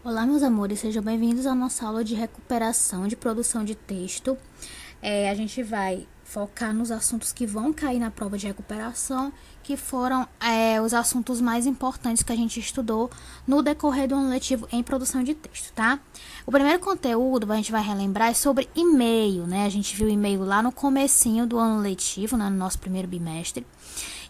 Olá, meus amores, sejam bem-vindos à nossa aula de recuperação de produção de texto. A gente vai focar nos assuntos que vão cair na prova de recuperação, que foram os assuntos mais importantes que a gente estudou no decorrer do ano letivo em produção de texto, tá? O primeiro conteúdo, a gente vai relembrar, é sobre e-mail, né? A gente viu e-mail lá no comecinho do ano letivo, né, no nosso primeiro bimestre.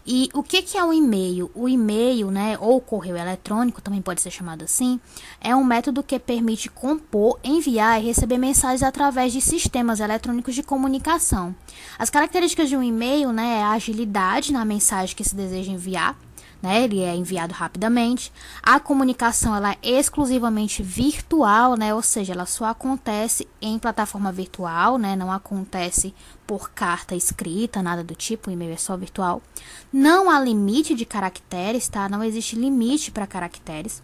E o que é o e-mail? O e-mail, né, ou correio eletrônico, também pode ser chamado assim, é um método que permite compor, enviar e receber mensagens através de sistemas eletrônicos de comunicação. As características de um e-mail, né, é a agilidade na mensagem que se deseja enviar, né, ele é enviado rapidamente. A comunicação ela é exclusivamente virtual, né, ou seja, ela só acontece em plataforma virtual, né, não acontece por carta escrita, nada do tipo, o e-mail é só virtual. Não há limite de caracteres, tá? Não existe limite para caracteres.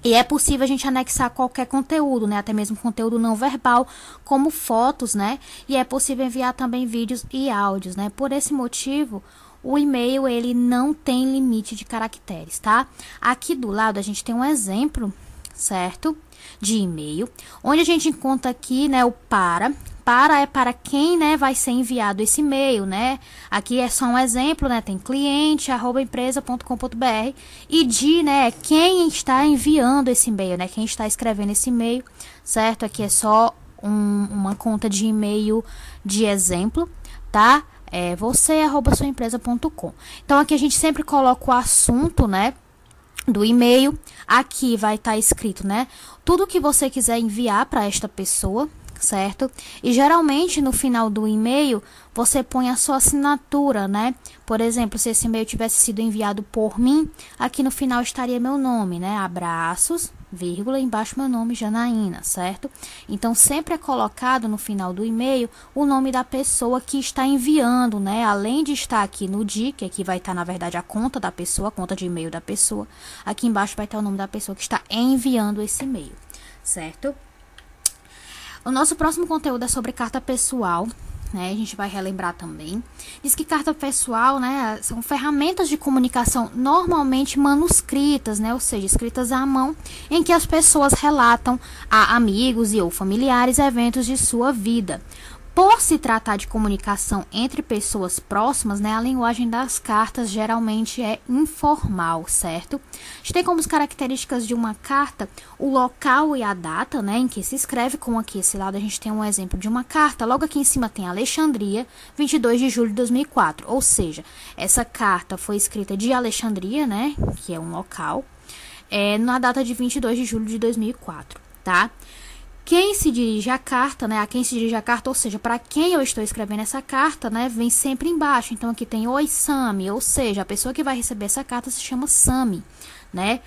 E é possível a gente anexar qualquer conteúdo, né? Até mesmo conteúdo não verbal, como fotos, né? E é possível enviar também vídeos e áudios, né? Por esse motivo, o e-mail, ele não tem limite de caracteres, tá? Aqui do lado, a gente tem um exemplo, certo? De e-mail, onde a gente encontra aqui, né, o para. Para é para quem, né, vai ser enviado esse e-mail, né? Aqui é só um exemplo, né? Tem cliente@empresa.com.br e de, né, quem está enviando esse e-mail, né? Quem está escrevendo esse e-mail, certo? Aqui é só uma conta de e-mail de exemplo, tá? É você@suaempresa.com. Então aqui a gente sempre coloca o assunto, né, do e-mail. Aqui vai estar escrito, né, tudo que você quiser enviar para esta pessoa, certo? E geralmente no final do e-mail você põe a sua assinatura, né? Por exemplo, se esse e-mail tivesse sido enviado por mim, aqui no final estaria meu nome, né? Abraços, vírgula, embaixo meu nome, Janaína, certo? Então sempre é colocado no final do e-mail o nome da pessoa que está enviando, né? Além de estar aqui no DI, que aqui vai estar na verdade a conta da pessoa, a conta de e-mail da pessoa, aqui embaixo vai estar o nome da pessoa que está enviando esse e-mail, certo? O nosso próximo conteúdo é sobre carta pessoal, né? A gente vai relembrar também. Diz que carta pessoal, né, são ferramentas de comunicação normalmente manuscritas, né? Ou seja, escritas à mão, em que as pessoas relatam a amigos e ou familiares eventos de sua vida. Por se tratar de comunicação entre pessoas próximas, né, a linguagem das cartas geralmente é informal, certo? A gente tem como características de uma carta o local e a data, né, em que se escreve, como aqui esse lado a gente tem um exemplo de uma carta, logo aqui em cima tem Alexandria, 22 de julho de 2004, ou seja, essa carta foi escrita de Alexandria, né, que é um local, na data de 22 de julho de 2004, tá? Quem se dirige à carta, né? A quem se dirige à carta, ou seja, para quem eu estou escrevendo essa carta, né? Vem sempre embaixo. Então, aqui tem Oi, Sami, ou seja, a pessoa que vai receber essa carta se chama Sami, né?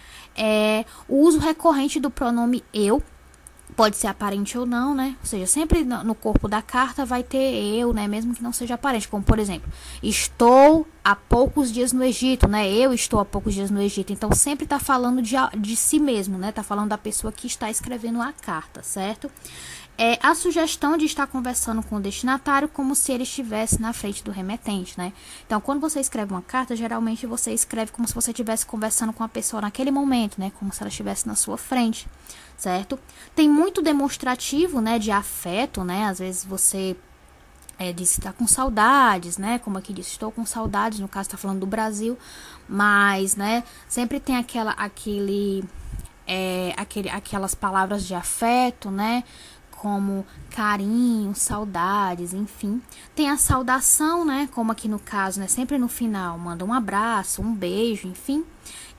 O uso recorrente do pronome eu, pode ser aparente ou não, né? Ou seja, sempre no corpo da carta vai ter eu, né? Mesmo que não seja aparente. Como, por exemplo, estou há poucos dias no Egito, né? Eu estou há poucos dias no Egito. Então, sempre está falando de si mesmo, né? Está falando da pessoa que está escrevendo a carta, certo? A sugestão de estar conversando com o destinatário como se ele estivesse na frente do remetente, né? Então, quando você escreve uma carta, geralmente você escreve como se você estivesse conversando com a pessoa naquele momento, né? Como se ela estivesse na sua frente, certo? Tem muito demonstrativo, né, de afeto, né? Às vezes você diz que está com saudades, né? Como aqui diz, estou com saudades, no caso está falando do Brasil, mas, né, sempre tem aquelas palavras de afeto, né? Como carinho, saudades, enfim. Tem a saudação, né? Como aqui no caso, né? Sempre no final, manda um abraço, um beijo, enfim.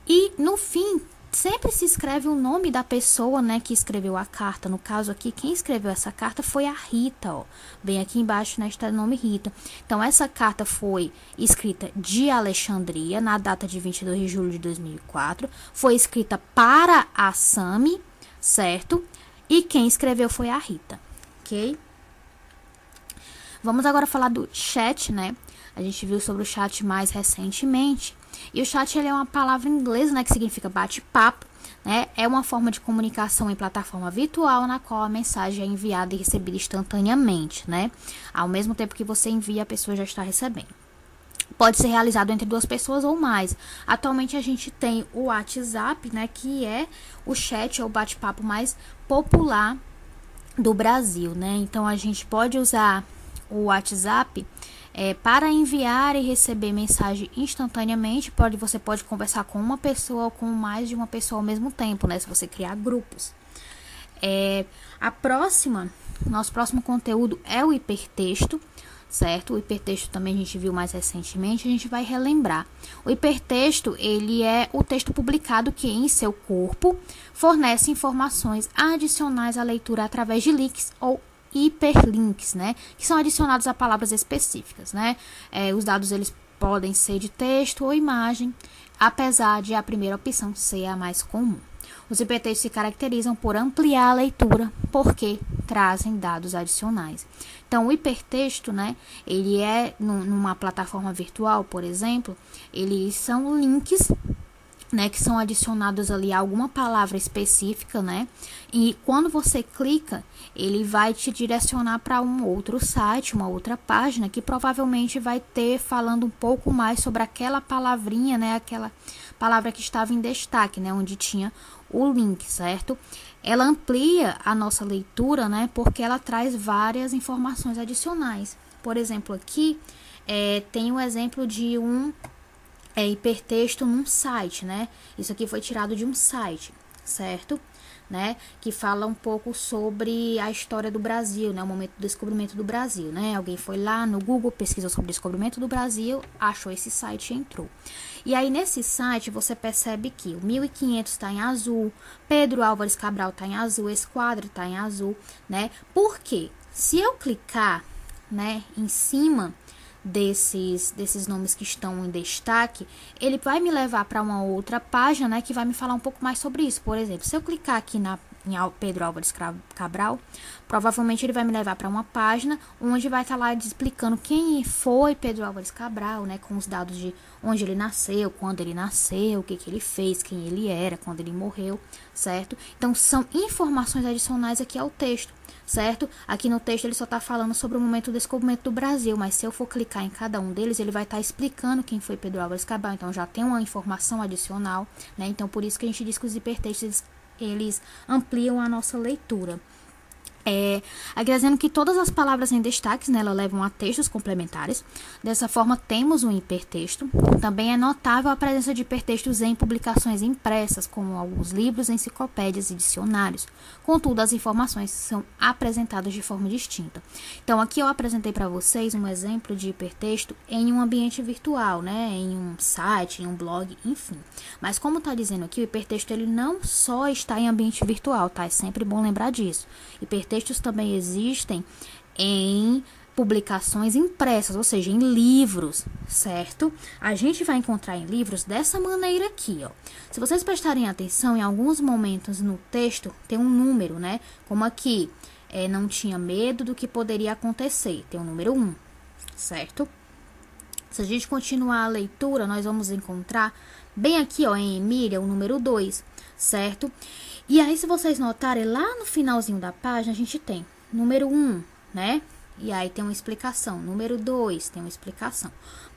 E no fim, sempre se escreve o nome da pessoa, né, que escreveu a carta. No caso aqui, quem escreveu essa carta foi a Rita, ó. Bem aqui embaixo, né, está o nome Rita. Então, essa carta foi escrita de Alexandria, na data de 22 de julho de 2004. Foi escrita para a Sami, certo? E quem escreveu foi a Rita, ok? Vamos agora falar do chat, né? A gente viu sobre o chat mais recentemente. E o chat, ele é uma palavra inglesa, né, que significa bate-papo, né? É uma forma de comunicação em plataforma virtual na qual a mensagem é enviada e recebida instantaneamente, né? Ao mesmo tempo que você envia, a pessoa já está recebendo. pode ser realizado entre 2 pessoas ou mais. Atualmente a gente tem o WhatsApp, né, que é o chat ou bate-papo mais popular do Brasil, né? Então a gente pode usar o WhatsApp para enviar e receber mensagem instantaneamente. Você pode conversar com uma pessoa ou com mais de uma pessoa ao mesmo tempo, né? Se você criar grupos. Nosso próximo conteúdo é o hipertexto, certo? O hipertexto também a gente viu mais recentemente, a gente vai relembrar. O hipertexto, ele é o texto publicado que em seu corpo fornece informações adicionais à leitura através de links ou hiperlinks, né? Que são adicionados a palavras específicas, né? Os dados, eles podem ser de texto ou imagem, apesar de a primeira opção ser a mais comum. Os hipertextos se caracterizam por ampliar a leitura, porque trazem dados adicionais. Então, o hipertexto, né, ele é numa plataforma virtual, por exemplo, eles são links, né, que são adicionados ali a alguma palavra específica, né, e quando você clica, ele vai te direcionar para um outro site, uma outra página, que provavelmente vai ter falando um pouco mais sobre aquela palavrinha, né, aquela palavra que estava em destaque, né, onde tinha o link, certo? Ela amplia a nossa leitura, né, porque ela traz várias informações adicionais. Por exemplo, aqui tem um exemplo de um hipertexto num site, né? Isso aqui foi tirado de um site, certo? Né? Que fala um pouco sobre a história do Brasil, né? O momento do descobrimento do Brasil, né? Alguém foi lá no Google, pesquisou sobre o descobrimento do Brasil, achou esse site e entrou. E aí, nesse site, você percebe que o 1500 está em azul, Pedro Álvares Cabral está em azul, Esquadra está em azul, né? Por quê? Se eu clicar, né, em cima desses nomes que estão em destaque, ele vai me levar para uma outra página, né, que vai me falar um pouco mais sobre isso. Por exemplo, se eu clicar aqui em Pedro Álvares Cabral, provavelmente ele vai me levar para uma página onde vai estar lá explicando quem foi Pedro Álvares Cabral, né, com os dados de onde ele nasceu, quando ele nasceu, o que ele fez, quem ele era, quando ele morreu, certo? Então, são informações adicionais aqui ao texto, certo? Aqui no texto ele só está falando sobre o momento do descobrimento do Brasil, mas se eu for clicar em cada um deles, ele vai estar explicando quem foi Pedro Álvares Cabral, então já tem uma informação adicional, né? Então, por isso que a gente diz que os hipertextos, eles ampliam a nossa leitura. Aqui dizendo que todas as palavras em destaques, né, elas levam a textos complementares. Dessa forma, temos um hipertexto. Também é notável a presença de hipertextos em publicações impressas, como alguns livros, enciclopédias e dicionários. Contudo, as informações são apresentadas de forma distinta. Então, aqui eu apresentei para vocês um exemplo de hipertexto em um ambiente virtual, né, em um site, em um blog, enfim. Mas como está dizendo aqui, o hipertexto, ele não só está em ambiente virtual, tá? É sempre bom lembrar disso. Hipertextos também existem em publicações impressas, ou seja, em livros, certo? A gente vai encontrar em livros dessa maneira aqui, ó. Se vocês prestarem atenção, em alguns momentos no texto tem um número, né? Como aqui, não tinha medo do que poderia acontecer. Tem o número 1, certo? Se a gente continuar a leitura, nós vamos encontrar bem aqui, ó, em Emília, o número 2, certo? E aí, se vocês notarem, lá no finalzinho da página, a gente tem número 1, né? E aí tem uma explicação. Número 2 tem uma explicação.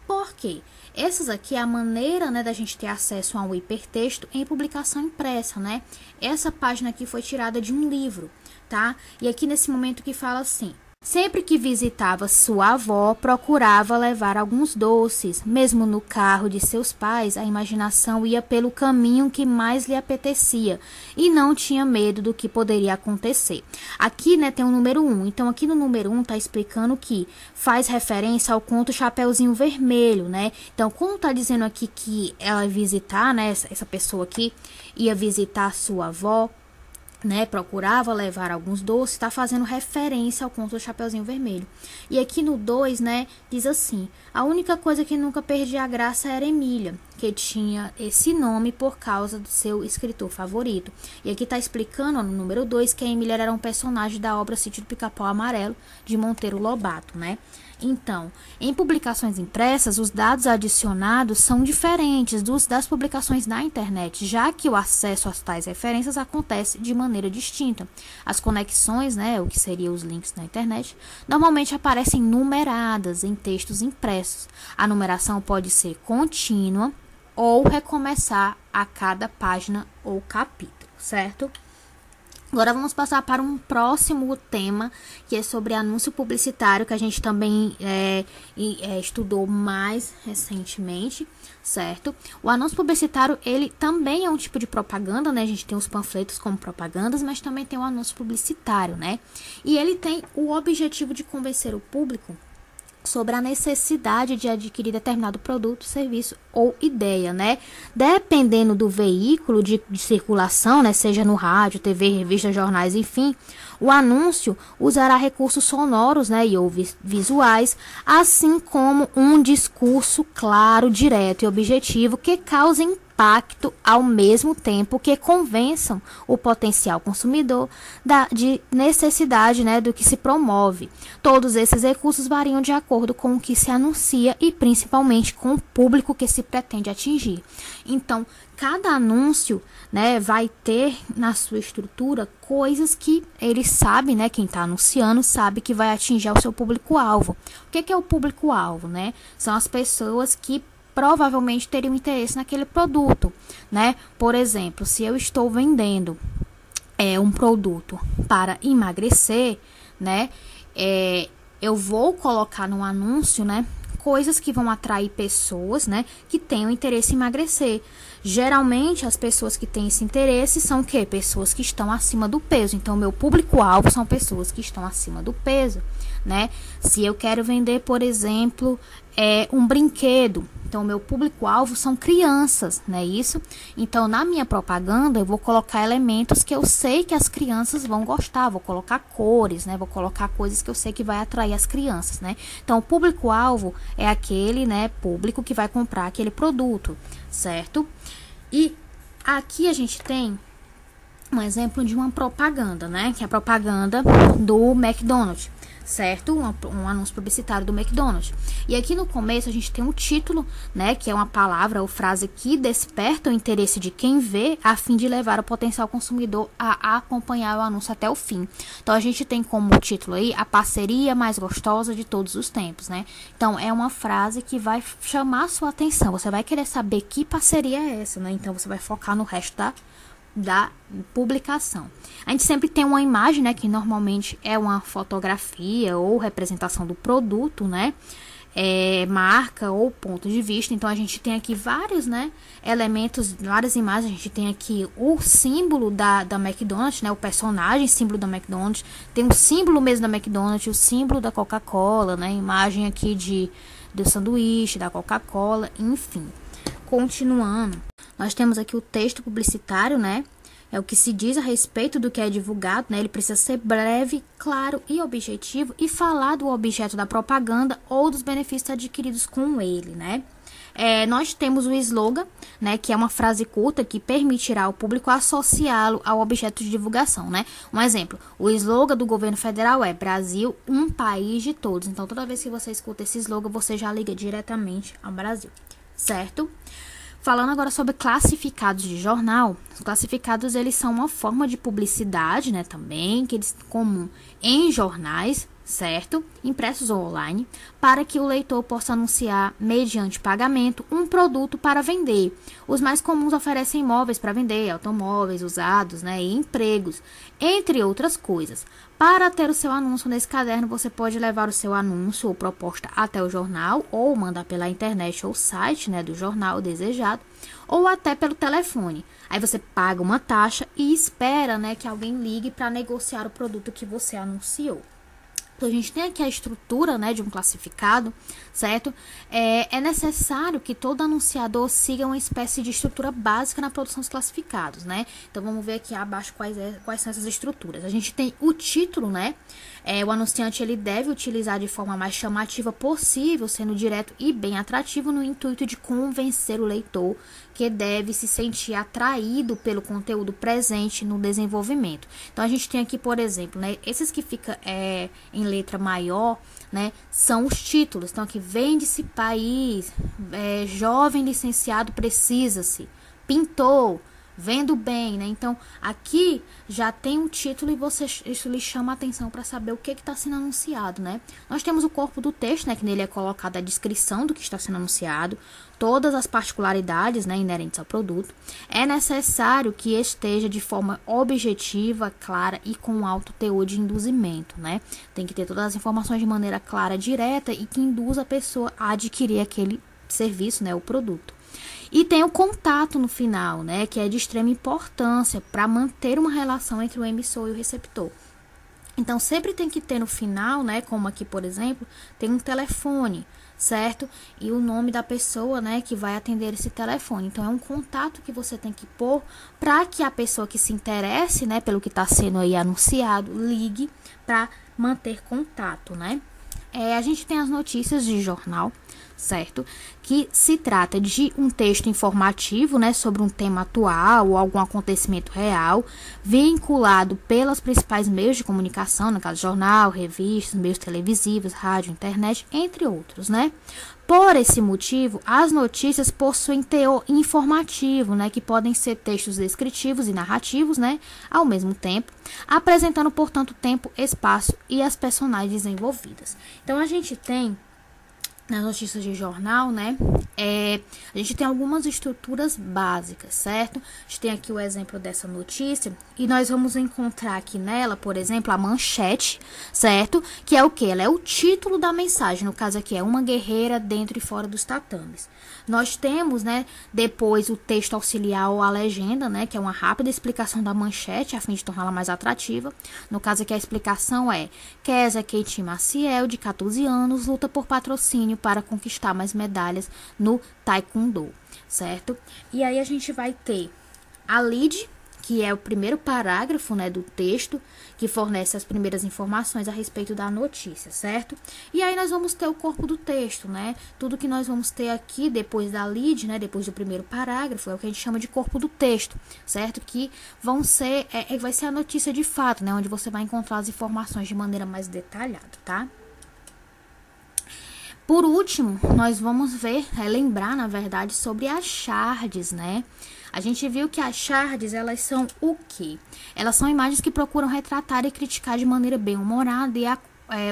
Por quê? Essas aqui é a maneira, né, da gente ter acesso a um hipertexto em publicação impressa, né? Essa página aqui foi tirada de um livro, tá? E aqui nesse momento que fala assim: sempre que visitava sua avó, procurava levar alguns doces. Mesmo no carro de seus pais, a imaginação ia pelo caminho que mais lhe apetecia e não tinha medo do que poderia acontecer. Aqui, né, tem o número 1. Então, aqui no número 1 tá explicando que faz referência ao conto Chapeuzinho Vermelho, né? Então, como tá dizendo aqui que ela ia visitar, né, essa pessoa aqui ia visitar sua avó, né, procurava levar alguns doces, está fazendo referência ao conto do Chapeuzinho Vermelho. E aqui no 2, né, diz assim: a única coisa que nunca perdia a graça era Emília, porque tinha esse nome por causa do seu escritor favorito. E aqui está explicando, ó, no número 2, que a Emília era um personagem da obra Sítio do Pica-Pau Amarelo, de Monteiro Lobato, né? Então, em publicações impressas, os dados adicionados são diferentes das publicações na internet, já que o acesso às tais referências acontece de maneira distinta. As conexões, né, o que seriam os links na internet, normalmente aparecem numeradas em textos impressos. A numeração pode ser contínua ou recomeçar a cada página ou capítulo, certo? Agora vamos passar para um próximo tema, que é sobre anúncio publicitário, que a gente também estudou mais recentemente, certo? O anúncio publicitário, ele também é um tipo de propaganda, né? A gente tem os panfletos como propagandas, mas também tem o anúncio publicitário, né? E ele tem o objetivo de convencer o público sobre a necessidade de adquirir determinado produto, serviço ou ideia, né? Dependendo do veículo de circulação, né? Seja no rádio, TV, revistas, jornais, enfim, o anúncio usará recursos sonoros, né? E ou visuais, assim como um discurso claro, direto e objetivo que cause impacto ao mesmo tempo que convençam o potencial consumidor de necessidade, né, do que se promove. Todos esses recursos variam de acordo com o que se anuncia e principalmente com o público que se pretende atingir. Então, cada anúncio, né, vai ter na sua estrutura coisas que ele sabe, né, quem está anunciando sabe que vai atingir o seu público-alvo. O que é o público-alvo, né? São as pessoas que provavelmente teriam interesse naquele produto, né? Por exemplo, se eu estou vendendo um produto para emagrecer, né? Eu vou colocar no anúncio, né, coisas que vão atrair pessoas, né, que tenham interesse em emagrecer. Geralmente, as pessoas que têm esse interesse são o quê? Pessoas que estão acima do peso. Então, meu público-alvo são pessoas que estão acima do peso, né? Se eu quero vender, por exemplo, um brinquedo, então meu público-alvo são crianças, não é isso? Então, na minha propaganda, eu vou colocar elementos que eu sei que as crianças vão gostar, vou colocar cores, né? Vou colocar coisas que eu sei que vai atrair as crianças, né? Então, o público-alvo é aquele, né, público que vai comprar aquele produto, certo? E aqui a gente tem um exemplo de uma propaganda, né? Que é a propaganda do McDonald's, certo? Um anúncio publicitário do McDonald's. E aqui no começo a gente tem um título, né? Que é uma palavra ou frase que desperta o interesse de quem vê, a fim de levar o potencial consumidor a acompanhar o anúncio até o fim. Então a gente tem como título aí a parceria mais gostosa de todos os tempos, né? Então é uma frase que vai chamar a sua atenção. Você vai querer saber que parceria é essa, né? Então você vai focar no resto da publicação. A gente sempre tem uma imagem, né, que normalmente é uma fotografia ou representação do produto, né, marca ou ponto de vista. Então a gente tem aqui vários, né, elementos, várias imagens. A gente tem aqui o símbolo da McDonald's, né, o personagem símbolo da McDonald's, tem o símbolo mesmo da McDonald's, o símbolo da Coca-Cola, né, imagem aqui do sanduíche, da Coca-Cola, enfim. Continuando, nós temos aqui o texto publicitário, né? É o que se diz a respeito do que é divulgado, né? Ele precisa ser breve, claro e objetivo e falar do objeto da propaganda ou dos benefícios adquiridos com ele, né? Nós temos o slogan, né? Que é uma frase curta que permitirá ao público associá-lo ao objeto de divulgação, né? Um exemplo, o slogan do governo federal é Brasil, um país de todos. Então, toda vez que você escuta esse slogan, você já liga diretamente ao Brasil, certo? Falando agora sobre classificados de jornal, os classificados eles são uma forma de publicidade, né, também, que eles comum em jornais, certo? Impressos ou online, para que o leitor possa anunciar, mediante pagamento, um produto para vender. Os mais comuns oferecem imóveis para vender, automóveis usados, né, e empregos, entre outras coisas. Para ter o seu anúncio nesse caderno, você pode levar o seu anúncio ou proposta até o jornal, ou mandar pela internet ou site, né, do jornal desejado, ou até pelo telefone. Aí você paga uma taxa e espera, né, que alguém ligue para negociar o produto que você anunciou. Então, a gente tem aqui a estrutura, né, de um classificado, certo? É necessário que todo anunciador siga uma espécie de estrutura básica na produção dos classificados, né? Então, vamos ver aqui abaixo quais são essas estruturas. A gente tem o título, né? O anunciante, ele deve utilizar de forma mais chamativa possível, sendo direto e bem atrativo, no intuito de convencer o leitor, que deve se sentir atraído pelo conteúdo presente no desenvolvimento. Então, a gente tem aqui, por exemplo, né, esses que ficam em letra maior, né, são os títulos. Então, aqui, vende-se país, jovem licenciado precisa-se, pintou, vendo bem, né? Então, aqui já tem um título e isso lhe chama a atenção para saber o que está sendo anunciado, né? Nós temos o corpo do texto, né? Que nele é colocada a descrição do que está sendo anunciado, todas as particularidades, né, inerentes ao produto. É necessário que esteja de forma objetiva, clara e com alto teor de induzimento, né? Tem que ter todas as informações de maneira clara, direta e que induza a pessoa a adquirir aquele serviço, né, o produto. E tem o contato no final, né, que é de extrema importância para manter uma relação entre o emissor e o receptor. Então, sempre tem que ter no final, né, como aqui, por exemplo, tem um telefone, certo? E o nome da pessoa, né, que vai atender esse telefone. Então, é um contato que você tem que pôr para que a pessoa que se interesse, né, pelo que está sendo aí anunciado, ligue para manter contato, né? A gente tem as notícias de jornal, certo? Que se trata de um texto informativo, né, sobre um tema atual ou algum acontecimento real, vinculado pelos principais meios de comunicação, no caso jornal, revistas, meios televisivos, rádio, internet, entre outros, né? Por esse motivo, as notícias possuem teor informativo, né, que podem ser textos descritivos e narrativos, né, ao mesmo tempo, apresentando, portanto, tempo, espaço e as personagens envolvidas. Então, a gente tem nas notícias de jornal, né, a gente tem algumas estruturas básicas, certo? A gente tem aqui o exemplo dessa notícia e nós vamos encontrar aqui nela, por exemplo, a manchete, certo? Que é o quê? Ela é o título da mensagem, no caso aqui é uma guerreira dentro e fora dos tatames. Nós temos, né, depois o texto auxiliar ou a legenda, né, que é uma rápida explicação da manchete, a fim de torná-la mais atrativa. No caso aqui a explicação é: Kézia Keiti Maciel, de 14 anos, luta por patrocínio para conquistar mais medalhas no Taekwondo, certo? E aí a gente vai ter a lead, que é o primeiro parágrafo, né, do texto, que fornece as primeiras informações a respeito da notícia, certo? E aí nós vamos ter o corpo do texto, né? Tudo que nós vamos ter aqui depois da lead, né, depois do primeiro parágrafo, é o que a gente chama de corpo do texto, certo? Que vai ser a notícia de fato, né, onde você vai encontrar as informações de maneira mais detalhada, tá? Por último, nós vamos lembrar, na verdade, sobre as shards, né? A gente viu que as shards, elas são o quê? Elas são imagens que procuram retratar e criticar de maneira bem-humorada e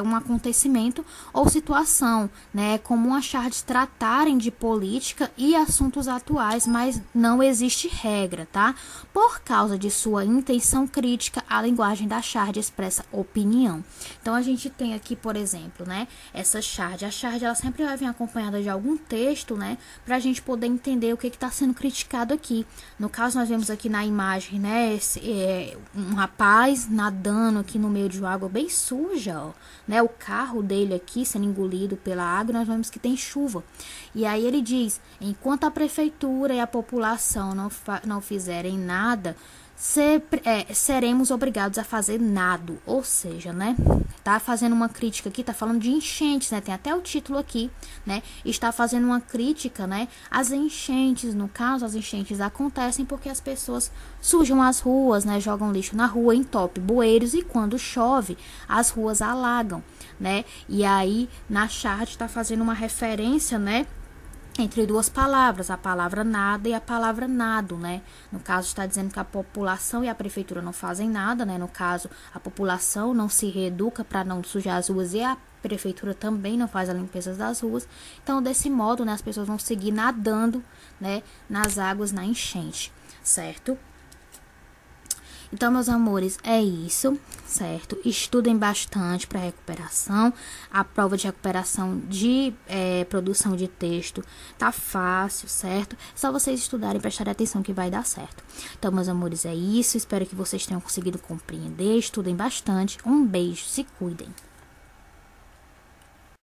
um acontecimento ou situação, né? É comum as shards tratarem de política e assuntos atuais, mas não existe regra, tá? Por causa de sua intenção crítica, a linguagem da shard expressa opinião. Então, a gente tem aqui, por exemplo, né, essa shard. A shard, ela sempre vai vir acompanhada de algum texto, né, pra gente poder entender o que está sendo criticado aqui. No caso, nós vemos aqui na imagem, né, um rapaz nadando aqui no meio de uma água bem suja, ó, né, o carro dele aqui sendo engolido pela água, nós vemos que tem chuva. E aí ele diz: enquanto a prefeitura e a população não fizerem nada, seremos obrigados a fazer nada. Ou seja, né, tá fazendo uma crítica aqui, tá falando de enchentes, né, tem até o título aqui, né, está fazendo uma crítica, né, às enchentes. No caso, as enchentes acontecem porque as pessoas sujam as ruas, né, jogam lixo na rua, entopem bueiros, e quando chove, as ruas alagam, né, e aí na chart tá fazendo uma referência, né, entre duas palavras, a palavra nada e a palavra nado, né? No caso, está dizendo que a população e a prefeitura não fazem nada, né? No caso, a população não se reeduca para não sujar as ruas e a prefeitura também não faz a limpeza das ruas. Então, desse modo, né, as pessoas vão seguir nadando, né, nas águas na enchente, certo? Então, meus amores, é isso, certo? Estudem bastante para recuperação. A prova de recuperação de produção de texto tá fácil, certo? É só vocês estudarem e prestarem atenção que vai dar certo. Então, meus amores, é isso. Espero que vocês tenham conseguido compreender. Estudem bastante. Um beijo, se cuidem.